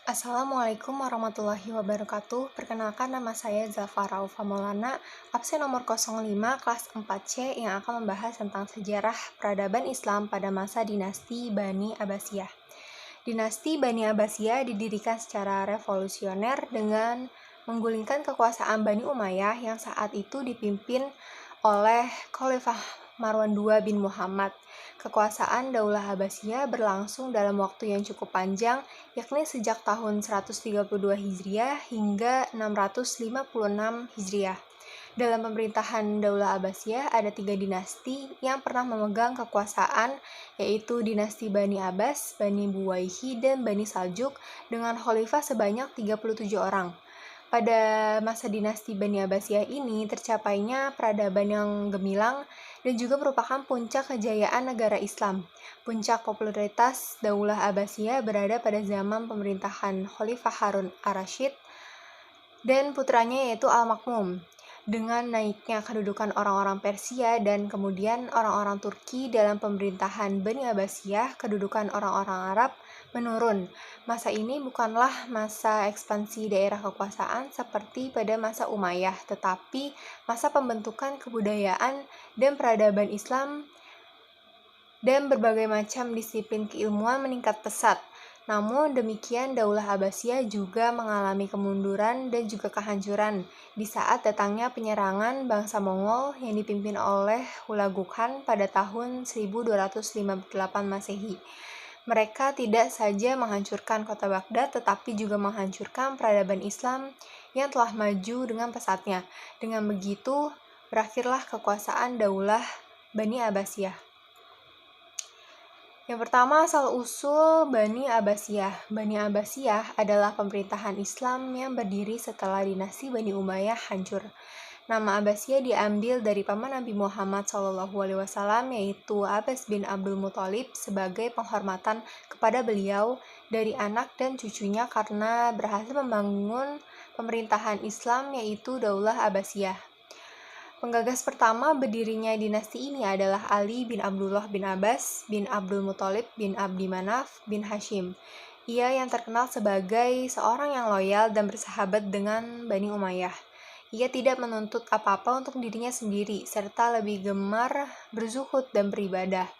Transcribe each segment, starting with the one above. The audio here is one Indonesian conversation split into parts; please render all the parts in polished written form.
Assalamualaikum warahmatullahi wabarakatuh. Perkenalkan nama saya Zafara Aufa Maulana, absen nomor 05 kelas 4C yang akan membahas tentang sejarah peradaban Islam pada masa dinasti Bani Abbasiyah. Dinasti Bani Abbasiyah didirikan secara revolusioner dengan menggulingkan kekuasaan Bani Umayyah yang saat itu dipimpin oleh Khalifah Marwan II bin Muhammad. Kekuasaan Daulah Abbasiyah berlangsung dalam waktu yang cukup panjang, yakni sejak tahun 132 Hijriah hingga 656 Hijriah. Dalam pemerintahan Daulah Abbasiyah ada 3 dinasti yang pernah memegang kekuasaan, yaitu dinasti Bani Abbas, Bani Buwayhi, dan Bani Saljuk dengan khalifah sebanyak 37 orang. Pada masa dinasti Bani Abbasiyah ini tercapainya peradaban yang gemilang dan juga merupakan puncak kejayaan negara Islam. Puncak popularitas Daulah Abbasiyah berada pada zaman pemerintahan Khalifah Harun ar-Rasyid dan putranya yaitu Al-Makmum. Dengan naiknya kedudukan orang-orang Persia dan kemudian orang-orang Turki dalam pemerintahan Bani Abbasiyah, kedudukan orang-orang Arab menurun. Masa ini bukanlah masa ekspansi daerah kekuasaan seperti pada masa Umayyah, tetapi masa pembentukan kebudayaan dan peradaban Islam dan berbagai macam disiplin keilmuan meningkat pesat. Namun demikian Daulah Abbasiyah juga mengalami kemunduran dan juga kehancuran di saat datangnya penyerangan bangsa Mongol yang dipimpin oleh Hulagu Khan pada tahun 1258 Masehi. Mereka tidak saja menghancurkan kota Baghdad tetapi juga menghancurkan peradaban Islam yang telah maju dengan pesatnya. Dengan begitu, berakhirlah kekuasaan Daulah Bani Abbasiyah. Yang pertama, asal-usul Bani Abbasiyah. Bani Abbasiyah adalah pemerintahan Islam yang berdiri setelah dinasti Bani Umayyah hancur. Nama Abbasiyah diambil dari paman Nabi Muhammad SAW, yaitu Abbas bin Abdul Muthalib, sebagai penghormatan kepada beliau dari anak dan cucunya karena berhasil membangun pemerintahan Islam, yaitu Daulah Abbasiyah. Penggagas pertama berdirinya dinasti ini adalah Ali bin Abdullah bin Abbas bin Abdul Muthalib bin Abdi Manaf bin Hashim. Ia yang terkenal sebagai seorang yang loyal dan bersahabat dengan Bani Umayyah. Ia tidak menuntut apa-apa untuk dirinya sendiri, serta lebih gemar berzuhud dan beribadah.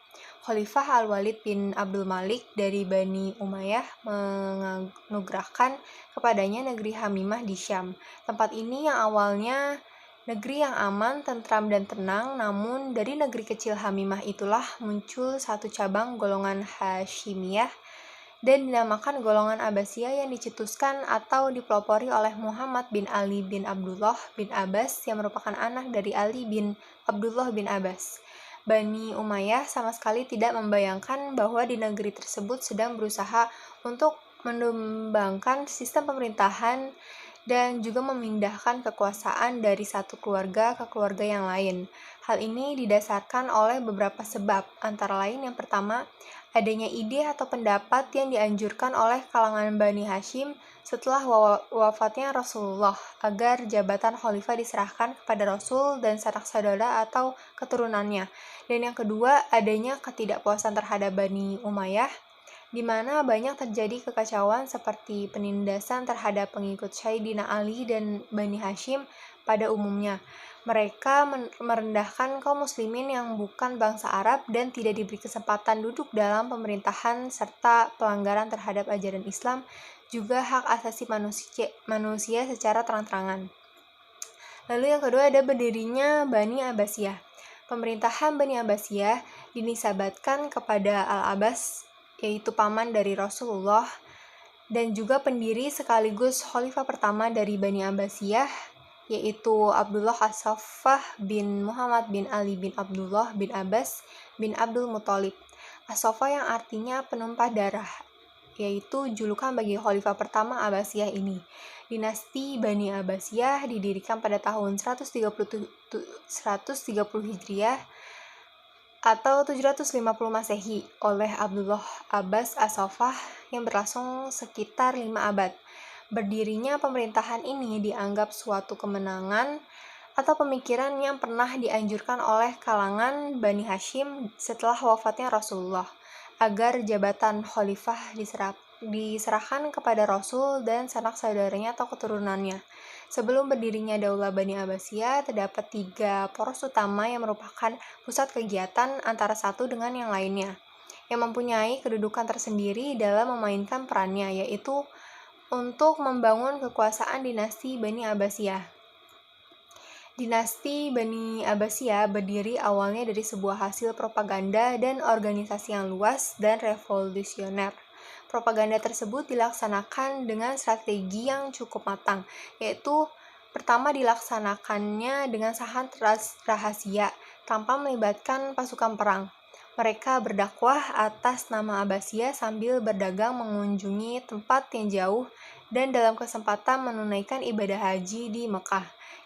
Khalifah Al-Walid bin Abdul Malik dari Bani Umayyah menganugerahkan kepadanya negeri Hamimah di Syam. Tempat ini yang awalnya negeri yang aman, tentram, dan tenang, namun dari negeri kecil Hamimah itulah muncul satu cabang golongan Hashimiyah dan dinamakan golongan Abbasiyah yang dicetuskan atau dipelopori oleh Muhammad bin Ali bin Abdullah bin Abbas yang merupakan anak dari Ali bin Abdullah bin Abbas. Bani Umayyah sama sekali tidak membayangkan bahwa di negeri tersebut sedang berusaha untuk mengembangkan sistem pemerintahan dan juga memindahkan kekuasaan dari satu keluarga ke keluarga yang lain. Hal ini didasarkan oleh beberapa sebab, antara lain yang pertama, adanya ide atau pendapat yang dianjurkan oleh kalangan Bani Hashim setelah wafatnya Rasulullah agar jabatan khalifah diserahkan kepada Rasul dan sanak saudara atau keturunannya. Dan yang kedua, adanya ketidakpuasan terhadap Bani Umayyah di mana banyak terjadi kekacauan seperti penindasan terhadap pengikut Sayyidina Ali dan Bani Hashim pada umumnya. Mereka merendahkan kaum muslimin yang bukan bangsa Arab dan tidak diberi kesempatan duduk dalam pemerintahan serta pelanggaran terhadap ajaran Islam, juga hak asasi manusia secara terang-terangan. Lalu yang kedua ada berdirinya Bani Abbasiyah. Pemerintahan Bani Abbasiyah dinisabatkan kepada Al-Abbas, yaitu paman dari Rasulullah dan juga pendiri sekaligus khalifah pertama dari Bani Abbasiyah, yaitu Abdullah As-Saffah bin Muhammad bin Ali bin Abdullah bin Abbas bin Abdul Muthalib. As-Saffah yang artinya penumpah darah, yaitu julukan bagi khalifah pertama Abbasiyah ini. Dinasti Bani Abbasiyah didirikan pada tahun 130 Hijriah atau 750 Masehi oleh Abdullah Abbas As-Saffah yang berlangsung sekitar 5 abad. Berdirinya pemerintahan ini dianggap suatu kemenangan atau pemikiran yang pernah dianjurkan oleh kalangan Bani Hashim setelah wafatnya Rasulullah agar jabatan khalifah diserahkan kepada Rasul dan sanak saudaranya atau keturunannya. Sebelum berdirinya Daulah Bani Abbasiyah, terdapat 3 poros utama yang merupakan pusat kegiatan antara satu dengan yang lainnya, yang mempunyai kedudukan tersendiri dalam memainkan perannya, yaitu untuk membangun kekuasaan dinasti Bani Abbasiyah. Dinasti Bani Abbasiyah berdiri awalnya dari sebuah hasil propaganda dan organisasi yang luas dan revolusioner. Propaganda tersebut dilaksanakan dengan strategi yang cukup matang, yaitu pertama dilaksanakannya dengan sangat rahasia tanpa melibatkan pasukan perang. Mereka berdakwah atas nama Abbasiyah sambil berdagang mengunjungi tempat yang jauh dan dalam kesempatan menunaikan ibadah haji di Mekah.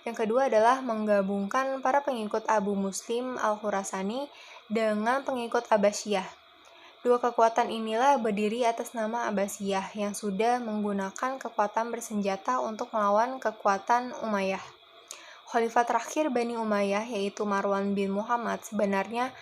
Yang kedua adalah menggabungkan para pengikut Abu Muslim Al-Khurasani dengan pengikut Abbasiyah. Dua kekuatan inilah berdiri atas nama Abbasiyah yang sudah menggunakan kekuatan bersenjata untuk melawan kekuatan Umayyah. Khalifah terakhir Bani Umayyah yaitu Marwan bin Muhammad sebenarnya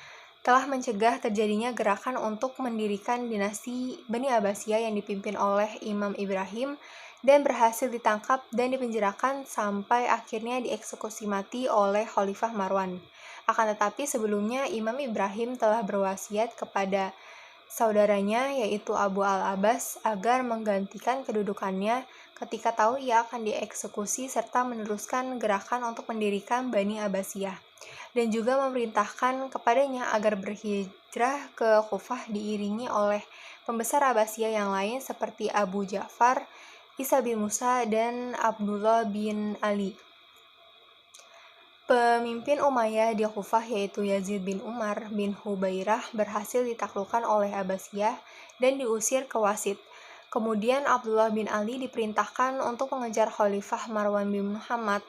telah mencegah terjadinya gerakan untuk mendirikan dinasti Bani Abbasiyah yang dipimpin oleh Imam Ibrahim dan berhasil ditangkap dan dipenjarakan sampai akhirnya dieksekusi mati oleh Khalifah Marwan. Akan tetapi sebelumnya Imam Ibrahim telah berwasiat kepada saudaranya yaitu Abu al-Abbas agar menggantikan kedudukannya ketika tahu ia akan dieksekusi serta meneruskan gerakan untuk mendirikan Bani Abbasiyah dan juga memerintahkan kepadanya agar berhijrah ke Kufah diiringi oleh pembesar Abbasiyah yang lain seperti Abu Ja'far, Isa bin Musa, dan Abdullah bin Ali. Pemimpin Umayyah di Kufah yaitu Yazid bin Umar bin Hubairah berhasil ditaklukkan oleh Abbasiyah dan diusir ke Wasit. Kemudian Abdullah bin Ali diperintahkan untuk mengejar Khalifah Marwan bin Muhammad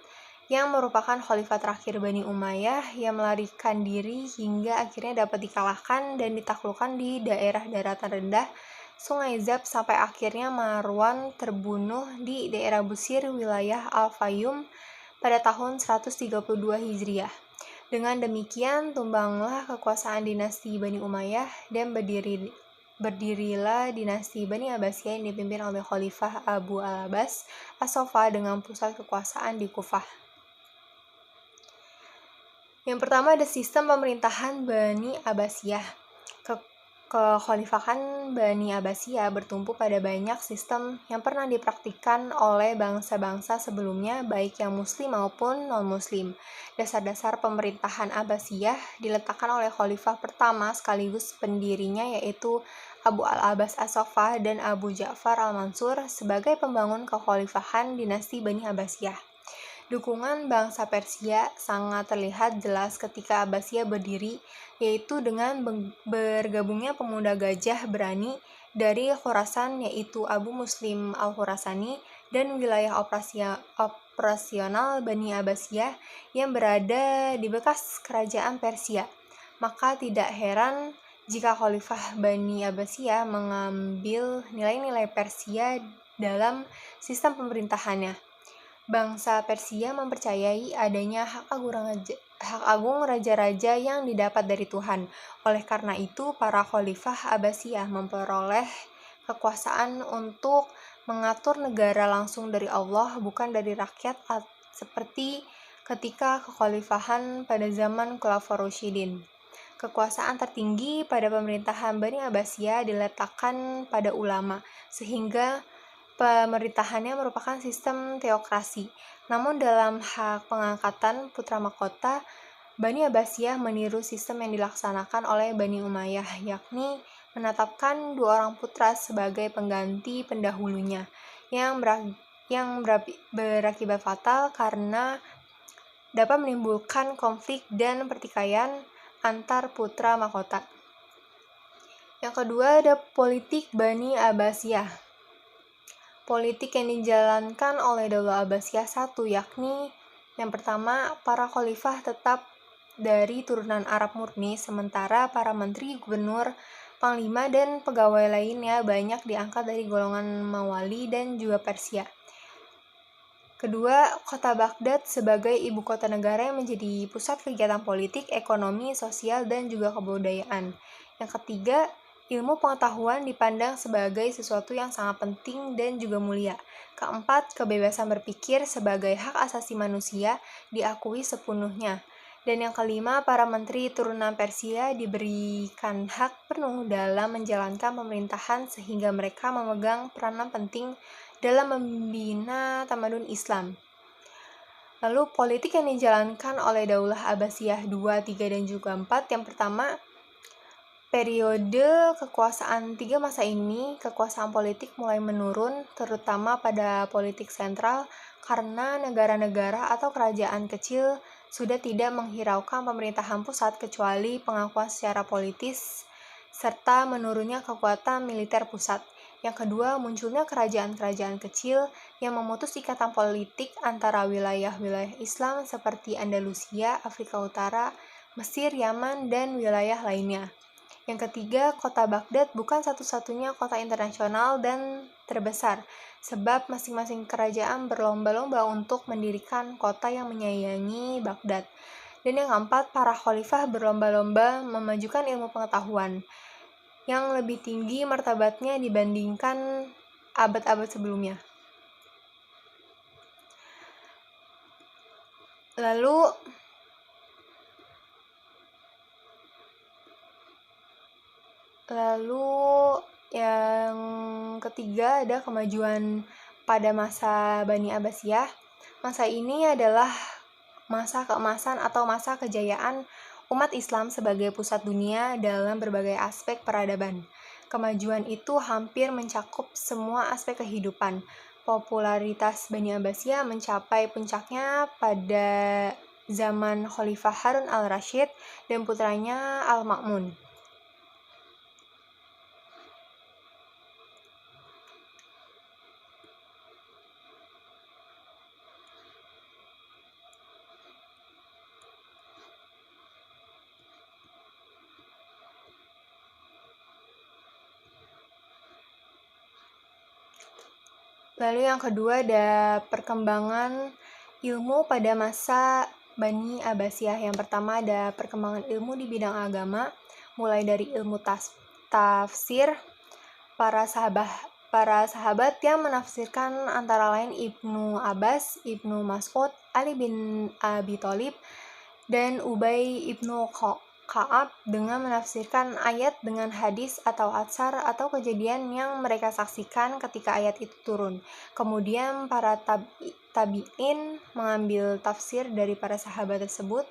yang merupakan khalifah terakhir Bani Umayyah yang melarikan diri hingga akhirnya dapat dikalahkan dan ditaklukkan di daerah daratan rendah Sungai Zab sampai akhirnya Marwan terbunuh di daerah Busir wilayah Al-Fayyum pada tahun 132 Hijriah. Dengan demikian, tumbanglah kekuasaan dinasti Bani Umayyah dan berdirilah dinasti Bani Abbasiyah yang dipimpin oleh Khalifah Abu al-Abbas As-Soffa dengan pusat kekuasaan di Kufah. Yang pertama ada sistem pemerintahan Bani Abbasiyah. Kekhalifahan Bani Abbasiyah bertumpu pada banyak sistem yang pernah dipraktikkan oleh bangsa-bangsa sebelumnya, baik yang muslim maupun non-muslim. Dasar-dasar pemerintahan Abbasiyah diletakkan oleh khalifah pertama sekaligus pendirinya yaitu Abu al-Abbas As-Soffa dan Abu Ja'far al-Mansur sebagai pembangun kekhalifahan dinasti Bani Abbasiyah. Dukungan bangsa Persia sangat terlihat jelas ketika Abbasiyah berdiri, yaitu dengan bergabungnya pemuda gajah berani dari Khorasan yaitu Abu Muslim Al-Khurasani dan wilayah operasional Bani Abbasiyah yang berada di bekas kerajaan Persia. Maka tidak heran jika Khalifah Bani Abbasiyah mengambil nilai-nilai Persia dalam sistem pemerintahannya. Bangsa Persia mempercayai adanya hak agung raja-raja yang didapat dari Tuhan. Oleh karena itu, para khalifah Abbasiyah memperoleh kekuasaan untuk mengatur negara langsung dari Allah, bukan dari rakyat seperti ketika kekhalifahan pada zaman Khulafaur Rasyidin. Kekuasaan tertinggi pada pemerintahan Bani Abbasiyah diletakkan pada ulama, sehingga pemerintahannya merupakan sistem teokrasi. Namun dalam hak pengangkatan putra mahkota, Bani Abbasiyah meniru sistem yang dilaksanakan oleh Bani Umayyah, yakni menetapkan 2 orang putra sebagai pengganti pendahulunya, yang berakibat fatal karena dapat menimbulkan konflik dan pertikaian antar putra mahkota. Yang kedua ada politik Bani Abbasiyah. Politik yang dijalankan oleh Daulah Abbasiyah satu, yakni yang pertama, para khalifah tetap dari turunan Arab murni, sementara para menteri, gubernur, panglima, dan pegawai lainnya banyak diangkat dari golongan Mawali dan juga Persia. Kedua, kota Baghdad sebagai ibu kota negara yang menjadi pusat kegiatan politik, ekonomi, sosial, dan juga kebudayaan. Yang ketiga, Ilmu pengetahuan dipandang sebagai sesuatu yang sangat penting dan juga mulia. Keempat, kebebasan berpikir sebagai hak asasi manusia diakui sepenuhnya. Dan yang kelima, para menteri turunan Persia diberikan hak penuh dalam menjalankan pemerintahan sehingga mereka memegang peranan penting dalam membina tamadun Islam. Lalu politik yang dijalankan oleh Daulah Abbasiyah 2, 3, dan juga 4. Yang pertama, periode kekuasaan 3 masa ini, kekuasaan politik mulai menurun, terutama pada politik sentral, karena negara-negara atau kerajaan kecil sudah tidak menghiraukan pemerintahan pusat kecuali pengakuan secara politis, serta menurunnya kekuatan militer pusat. Yang kedua, munculnya kerajaan-kerajaan kecil yang memutus ikatan politik antara wilayah-wilayah Islam seperti Andalusia, Afrika Utara, Mesir, Yaman, dan wilayah lainnya. Yang ketiga, kota Baghdad bukan satu-satunya kota internasional dan terbesar, sebab masing-masing kerajaan berlomba-lomba untuk mendirikan kota yang menyayangi Baghdad. Dan yang keempat, para khalifah berlomba-lomba memajukan ilmu pengetahuan yang lebih tinggi martabatnya dibandingkan abad-abad sebelumnya. Lalu yang ketiga ada kemajuan pada masa Bani Abbasiyah. Masa ini adalah masa keemasan atau masa kejayaan umat Islam sebagai pusat dunia dalam berbagai aspek peradaban. Kemajuan itu hampir mencakup semua aspek kehidupan. Popularitas Bani Abbasiyah mencapai puncaknya pada zaman Khalifah Harun al-Rashid dan putranya Al-Ma'mun. Lalu yang kedua ada perkembangan ilmu pada masa Bani Abbasiyah. Yang pertama ada perkembangan ilmu di bidang agama, mulai dari ilmu tafsir. Para sahabat yang menafsirkan antara lain Ibnu Abbas, Ibnu Mas'ud, Ali bin Abi Thalib, dan Ubay ibnu Ka'ab dengan menafsirkan ayat dengan hadis atau atsar atau kejadian yang mereka saksikan ketika ayat itu turun. Kemudian para tabi'in mengambil tafsir dari para sahabat tersebut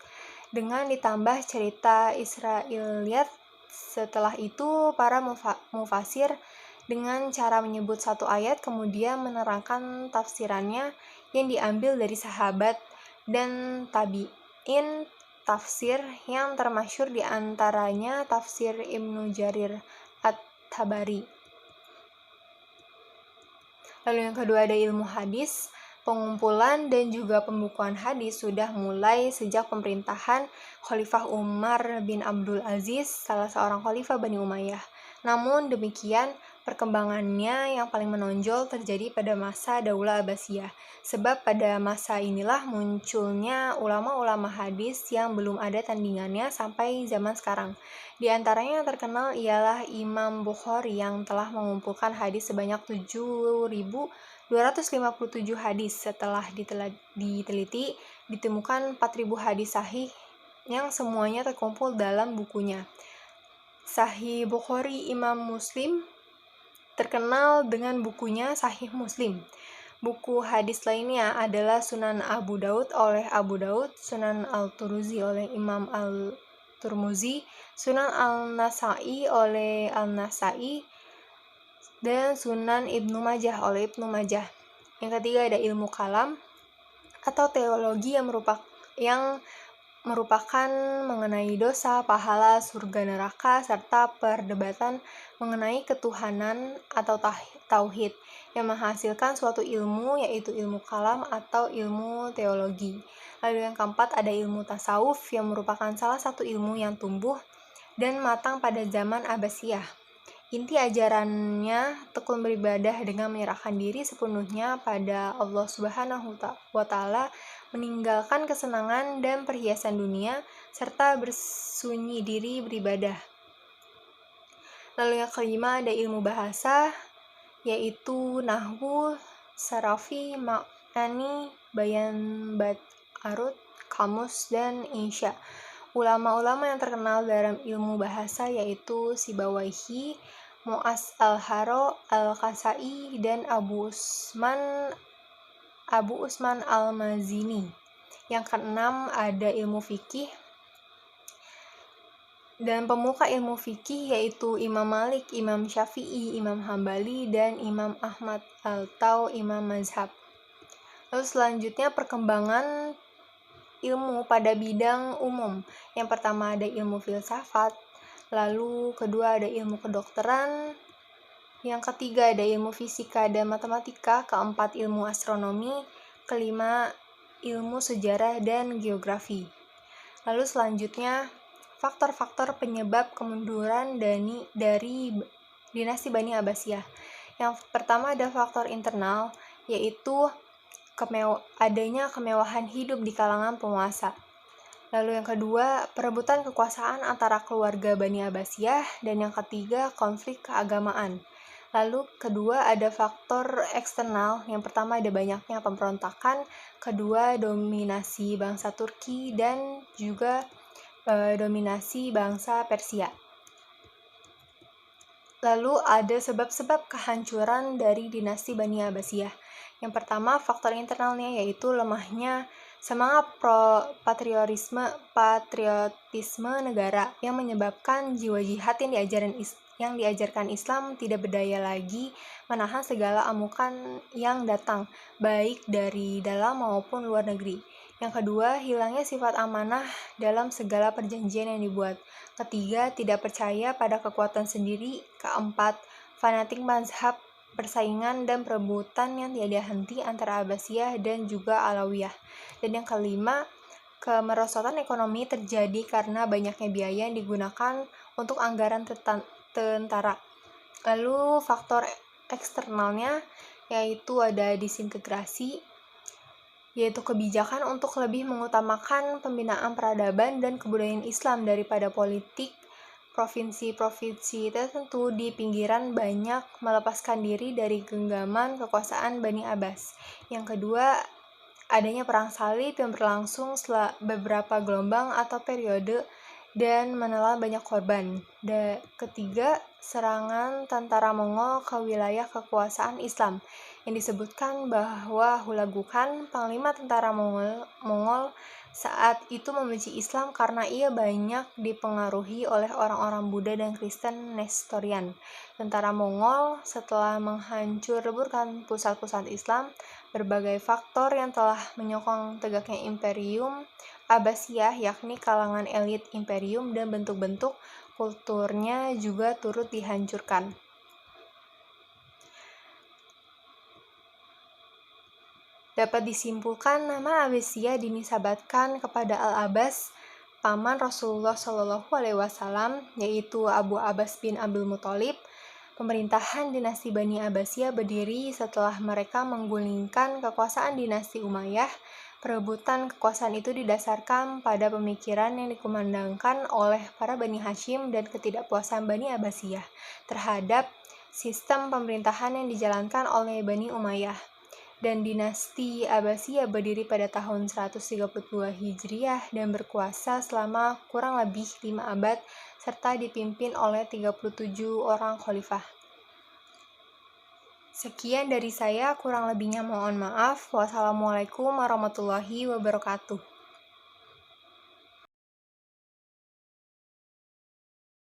dengan ditambah cerita Israiliyat. Setelah itu para mufasir dengan cara menyebut satu ayat kemudian menerangkan tafsirannya yang diambil dari sahabat dan tabi'in. Tafsir yang termasyhur di antaranya tafsir Ibnu Jarir At-Tabari. Lalu yang kedua ada ilmu hadis. Pengumpulan dan juga pembukuan hadis sudah mulai sejak pemerintahan Khalifah Umar bin Abdul Aziz, salah seorang khalifah Bani Umayyah. Namun demikian, perkembangannya yang paling menonjol terjadi pada masa Daulah Abbasiyah, sebab pada masa inilah munculnya ulama-ulama hadis yang belum ada tandingannya sampai zaman sekarang. Di antaranya yang terkenal ialah Imam Bukhari yang telah mengumpulkan hadis sebanyak 7.257 hadis. Setelah diteliti, ditemukan 4.000 hadis sahih yang semuanya terkumpul dalam bukunya. Sahih Bukhari. Imam Muslim terkenal dengan bukunya Sahih Muslim. Buku hadis lainnya adalah Sunan Abu Daud oleh Abu Daud, Sunan Al-Turmuzi oleh Imam Al-Turmuzi, Sunan Al-Nasa'i oleh Al-Nasa'i, dan Sunan Ibnu Majah oleh Ibnu Majah. Yang ketiga ada ilmu kalam atau teologi yang merupakan mengenai dosa, pahala, surga, neraka, serta perdebatan mengenai ketuhanan atau tauhid yang menghasilkan suatu ilmu, yaitu ilmu kalam atau ilmu teologi. Lalu yang keempat ada ilmu tasawuf yang merupakan salah satu ilmu yang tumbuh dan matang pada zaman Abbasiyah. Inti ajarannya tekun beribadah dengan menyerahkan diri sepenuhnya pada Allah Subhanahu wa Ta'ala, meninggalkan kesenangan dan perhiasan dunia, serta bersunyi diri beribadah. Lalu yang kelima ada ilmu bahasa, yaitu nahwu, sarafi, ma'ani, bayan, arut, kamus, dan insya. Ulama-ulama yang terkenal dalam ilmu bahasa yaitu Sibawaihi, Mu'az al-Haro, al-Kasai, dan Abu Usman al-Mazini. Yang keenam ada ilmu fikih. Dan pemuka ilmu fikih yaitu Imam Malik, Imam Syafi'i, Imam Hambali, dan Imam Ahmad atau Imam Mazhab. Lalu selanjutnya perkembangan ilmu pada bidang umum. Yang pertama ada ilmu filsafat, lalu kedua ada ilmu kedokteran, yang ketiga ada ilmu fisika dan matematika, keempat ilmu astronomi, kelima ilmu sejarah dan geografi. Lalu selanjutnya faktor-faktor penyebab kemunduran dari dinasti Bani Abbasiyah. Yang pertama ada faktor internal, yaitu adanya kemewahan hidup di kalangan penguasa. Lalu yang kedua, perebutan kekuasaan antara keluarga Bani Abbasiyah, dan yang ketiga, konflik keagamaan. Lalu kedua ada faktor eksternal, yang pertama ada banyaknya pemberontakan, kedua dominasi bangsa Turki, dan juga dominasi bangsa Persia. Lalu ada sebab-sebab kehancuran dari dinasti Bani Abbasiyah. Yang pertama, faktor internalnya yaitu lemahnya semangat patriotisme negara yang menyebabkan jiwa jihad yang diajarkan Islam tidak berdaya lagi menahan segala amukan yang datang, baik dari dalam maupun luar negeri. Yang kedua, hilangnya sifat amanah dalam segala perjanjian yang dibuat. Ketiga, tidak percaya pada kekuatan sendiri. Keempat, fanatik mazhab, persaingan dan perebutan yang tiada henti antara Abbasiyah dan juga Alawiyah. Dan yang kelima, kemerosotan ekonomi terjadi karena banyaknya biaya yang digunakan untuk anggaran tentara. Lalu faktor eksternalnya yaitu ada disintegrasi, yaitu kebijakan untuk lebih mengutamakan pembinaan peradaban dan kebudayaan Islam daripada politik. Provinsi-provinsi tertentu di pinggiran banyak melepaskan diri dari genggaman kekuasaan Bani Abbas. Yang kedua, adanya perang salib yang berlangsung beberapa gelombang atau periode dan menelan banyak korban. Ketiga, serangan tentara Mongol ke wilayah kekuasaan Islam, yang disebutkan bahwa Hulagu Khan, panglima tentara Mongol saat itu membenci Islam karena ia banyak dipengaruhi oleh orang-orang Buddha dan Kristen Nestorian. Tentara Mongol setelah menghancurkan pusat-pusat Islam, berbagai faktor yang telah menyokong tegaknya Imperium Abbasiyah, yakni kalangan elit imperium dan bentuk-bentuk kulturnya juga turut dihancurkan. Dapat disimpulkan, nama Abbasiyah dinisabatkan kepada Al-Abbas, paman Rasulullah SAW, yaitu Abu Abbas bin Abdul Muthalib. Pemerintahan dinasti Bani Abbasiyah berdiri setelah mereka menggulingkan kekuasaan dinasti Umayyah. Perebutan kekuasaan itu didasarkan pada pemikiran yang dikumandangkan oleh para Bani Hashim dan ketidakpuasan Bani Abbasiyah terhadap sistem pemerintahan yang dijalankan oleh Bani Umayyah. Dan dinasti Abbasiyah berdiri pada tahun 132 Hijriah dan berkuasa selama kurang lebih 5 abad serta dipimpin oleh 37 orang khalifah. Sekian dari saya, kurang lebihnya mohon maaf. Wassalamualaikum warahmatullahi wabarakatuh.